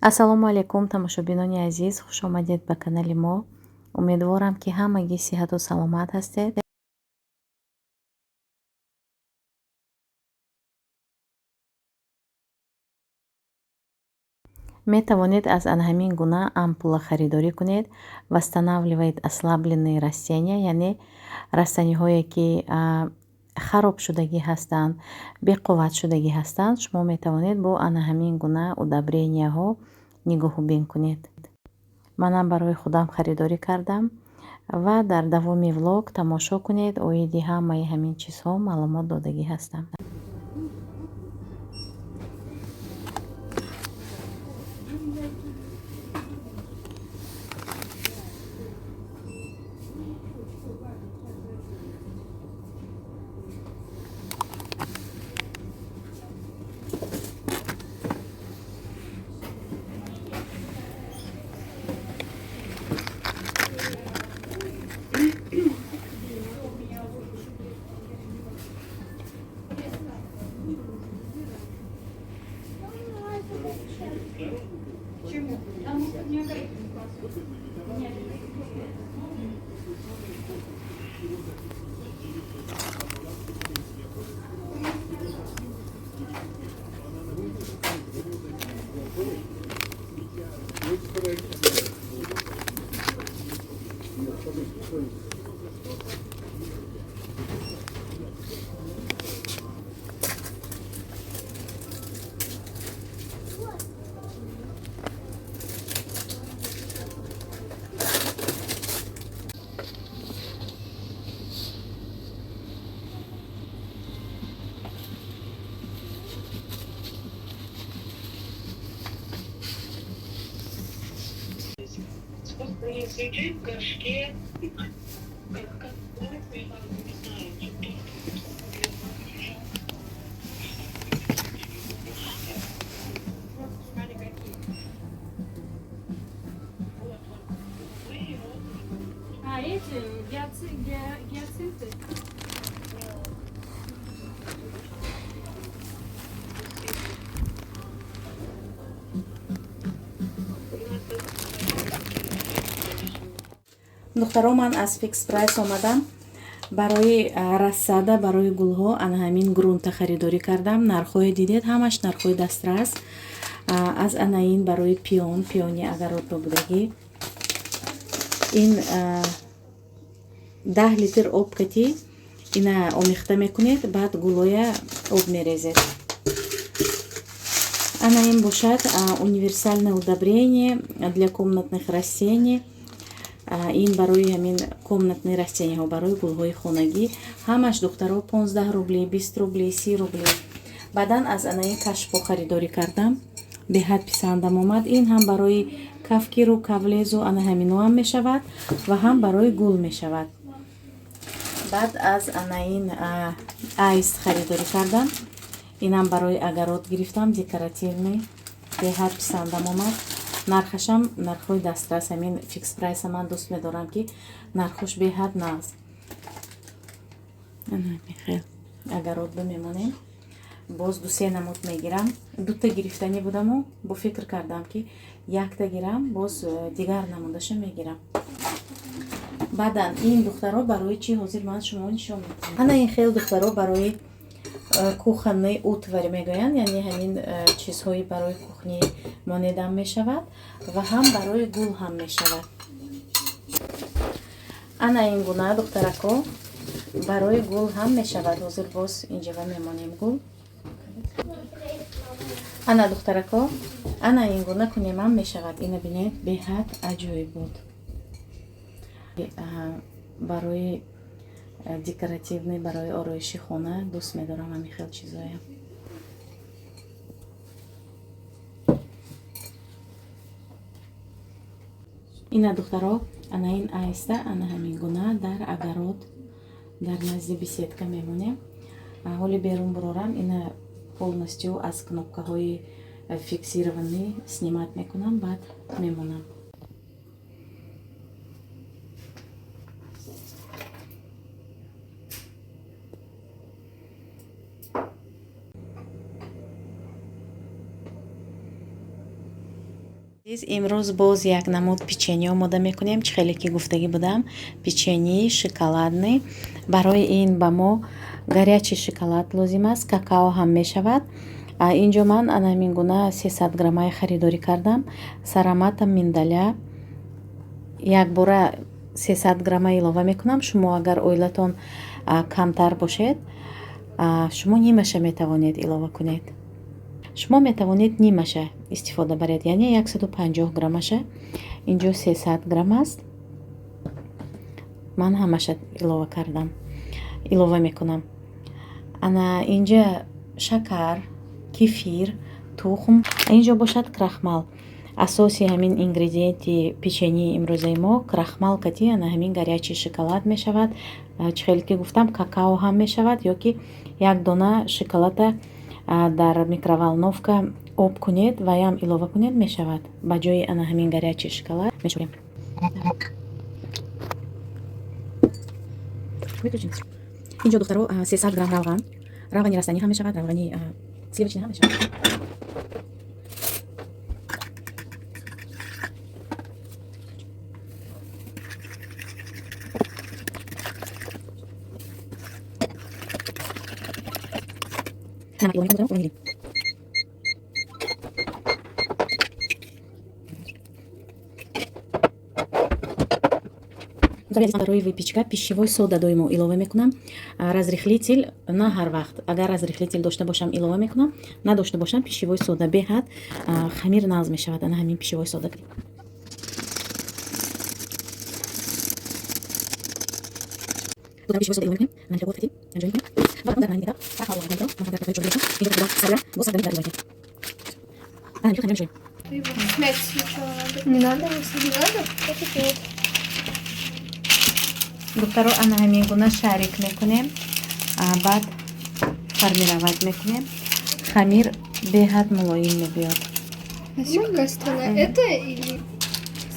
Ассалому алайкум тамошобинони азиз, хуш омадед ба канали мо. Умедворам ки ҳамагӣ сиҳату саломат ҳастед. Метавонед аз ҳамин гуна ампула харидорӣ кунед. Восстанавливает ослабленные растения, яъне растаниҳое ки хароб шудагӣ ҳастанд, беқувват шудагӣ ҳастанд. Шумо метавонед бо ҳамин гуна удобренияҳо нигоҳубин кунед. Манам барои худам харидорӣ кардам ва дар давоми влог тамошо кунед. Оиди ҳамаи ҳамин чизҳо маълумот додагӣ ҳастам. Свечей в горшке. Эти гиацинты. духтаро, ман аз фикс прайс омадам. Барои рассада, барои гулҳо ҳамин грунта харидорӣ кардам. Нархҳое дидед, ҳамаш нархҳои дастрас. Аз анаин барои пиони агаротро будагӣ. Ин 10 литр об кати ина омехта мекунед, баъд гулоя об мерезед. Анаин бошад универсальное удобрение для комнатных растений. Ин барои ҳамин комнатни растениҳо, барои гулҳои хонагӣ. Ҳамаш духтаро 15 рубли, 20 рубли, 30 рубли. Баъдан аз анаин кашфо харидорӣ кардам. Беҳад писандам омад. Ин ҳам барои кавкиру кавлезу ҳамино ҳам мешавад ва ҳам барои гул мешавад. баъд аз анаин айс харидорӣ кардам. Инам барои агарот гирифтам, декоративный. Беҳад писандам омад. нархашам нархҳои дастрас, ҳамин фикс прайса ман дӯст медорам ки нархош беҳад нағз. хел агаротдо мемонем. Боз 2-3 намуд мегирам. 2 гирифтанӣ будаму бо фикр кардам ки 1 гирам, боз дигар намудаша мегирам. баъдан ин духтаро барои чӣ ҳозир ман шумо нишон медиҳам. ана ин хел духтаро барои кухонный утвар мегӯянд, яъне ҳамин чизҳои барои кухни монедам мешавад ва ҳам барои гул ҳам мешавад. ана ин гуна духтарако барои гул ҳам мешавад. ҳозир боз инҷава мемонем гул. ана духтарако, ана ин гуна кунем ҳам мешавад. ина бинед, беҳад аҷоиб буд. барои декоративный, барои ороиши хона дӯст медорам ҳамин хел чизоя. ина духтаро, ана ин айста, ана ҳамин гуна дар агарот, дар назди беседка мемонем. ҳоли берун бурорам, ина полностью аз кнопкаҳои фиксированӣ снимат мекунам, баъд мемонам. имрӯз боз як намуд печенье омода мекунем. Чӣ хеле ки гуфтагӣ будам, печенье шоколадный. Барои ин ба мо горячий шоколад лозим аст, какао ҳам мешавад. Инҷо ман ана ҳамин гуна 300 граммаи харидорӣ кардам. Сарамата миндаля якбора 300 грамма илова мекунам. Шумо агар оилатон камтар бошед, шумо нимаша метавонед илова кунед. шумо метавонед нимаша истифода баред, яъне 150 граммаша. Инҷо 300 грамм аст. ман ҳамаша илова кардам. Илова мекунам. ана инҷа шакар, кефир, тухм. Инҷо бошад крахмал. асоси ҳамин ингредиенти печеньи имрӯзаи мо крахмал кати ана ҳамин горячий шоколад мешавад. Чӣ хеле ки гуфтам, какао ҳам мешавад, ё ки як дона шоколада дар микроволновка об кунед ва ям илова кунед, мешавад. Ба ҷои ана ҳамин горячий шоколад мешавем. инҷо духтаро 300 грамм равған. равғани растанӣ ҳам мешавад, равғани сливочный ҳам мешавад. Барои выпечка пищевой сода доимо илова мекунам. Разрихлитель на ҳар вақт. Агар разрихлитель дошта бошам илова мекунам, надошта бошам пищевой сода. Беҳад хамир нағз мешавад ана ҳамин пищевой сода. пищевой сода илова мекунем. ана хелбот кати анҷом мекунем. ва дар ҳамин этап дар ҳавои контрол ва дар контрол ҷо мекунем. инҷо бо сабра бо сабра илова мекунем. ана инҷо хамир мешавем. Смесь сначала надо. Не надо, если не надо, то теперь. духтаро ана ҳамин гуна шарик мекунем. баъд формировать мекунем. хамир беҳад мулоим мебиёд. Какая страна? Это или...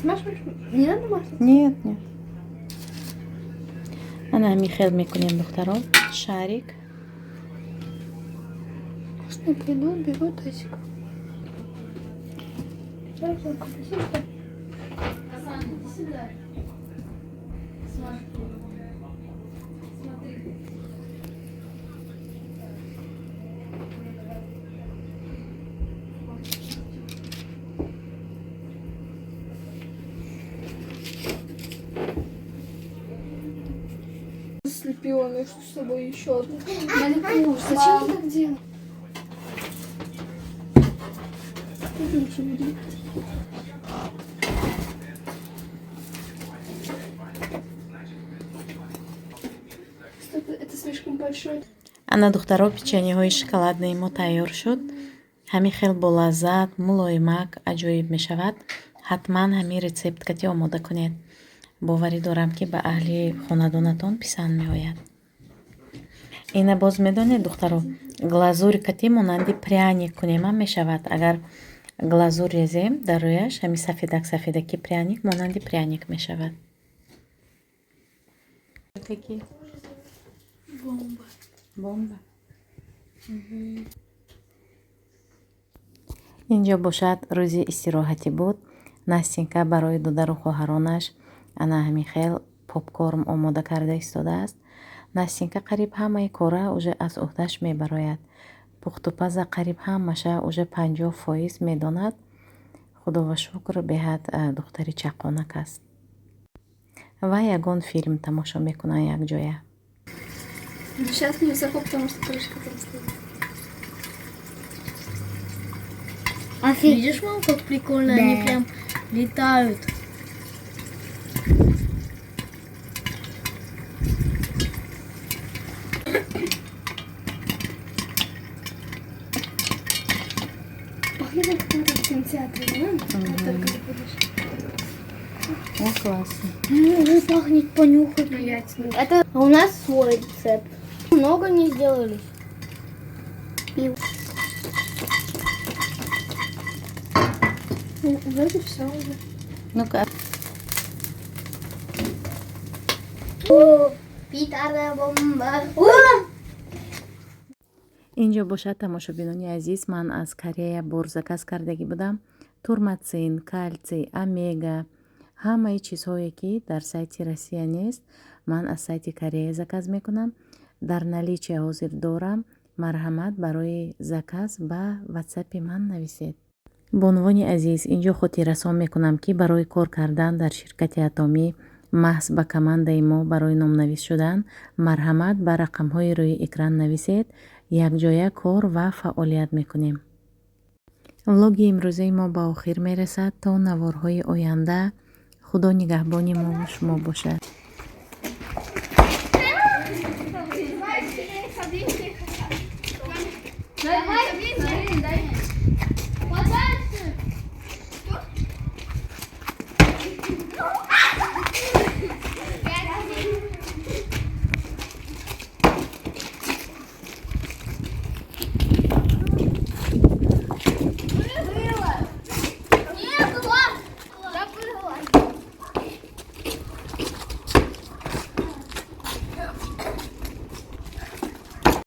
Смешиваешь? Не надо масло? Нет, нет. ана ҳамин хел мекунем духтаро. шарик. Можно приду, беру тазик. Слепила между собой еще одну. Маликуш, зачем ты так делаешь? Это слишком большой. ана духтаро печеньеҳои шоколаднаи мо тайёр шуд. ҳамин хел болаззат, мулоимак, аҷоиб мешавад. ҳатман ҳамин рецепт кати омода кунед. боварӣ дорам ки ба аҳли хонадонатон писанд меояд. ина боз медонед духтаро, глазури кати монанди пряник кунем ҳам мешавад. агар глазур резем дар рӯяш, ҳамин сафедак сафедаки пряник монанди пряник мешавад. бомба. инҷо бошад рӯзи истироҳатӣ буд. Настенька барои додару хоҳаронаш ана ҳамин хел попкорн омода карда истодааст. Настенька қариб ҳамаи кора уже аз уҳдаш мебарояд. пухтупаза қариб ҳамаша уже 50% медонад. худова шукр, беҳад духтари чақонак аст. ва ягон филм тамошо мекунад якҷоя. Сейчас не высоко, потому что крышка там стоит. Видишь, мам, как прикольно, они прям летают. Пахнет как будто в кинотеатре, да? Вот только заходишь. О, классно. Уже пахнет, понюхать. Ну, яйца. Это у нас свой рецепт. Много не сделали. Ну, вроде все уже. Ну-ка. Питарная бомба. инҷо бошад тамошобинони азиз, ман аз Корея бор заказ кардагӣ будам. турматсин, кальций, омега, ҳамаи чизҳое ки дар сайти Россия нест, ман аз сайти Корея заказ мекунам. Дар наличие ҳозир дорам. Марҳамат, барои заказ ба ватсапи ман нависед. бонвони азиз, инҷо хотиррасон мекунам ки барои кор кардан дар ширкати атомӣ маҳз ба командаи мо барои номнавис шудан, марҳамат, ба рақамҳои рӯи экран нависед. Якҷоя кор ва фаъолият мекунем. влоги имрӯзаи мо ба охир мерасад. То наворҳои оянда, худо нигаҳбони мо ва шумо бошад.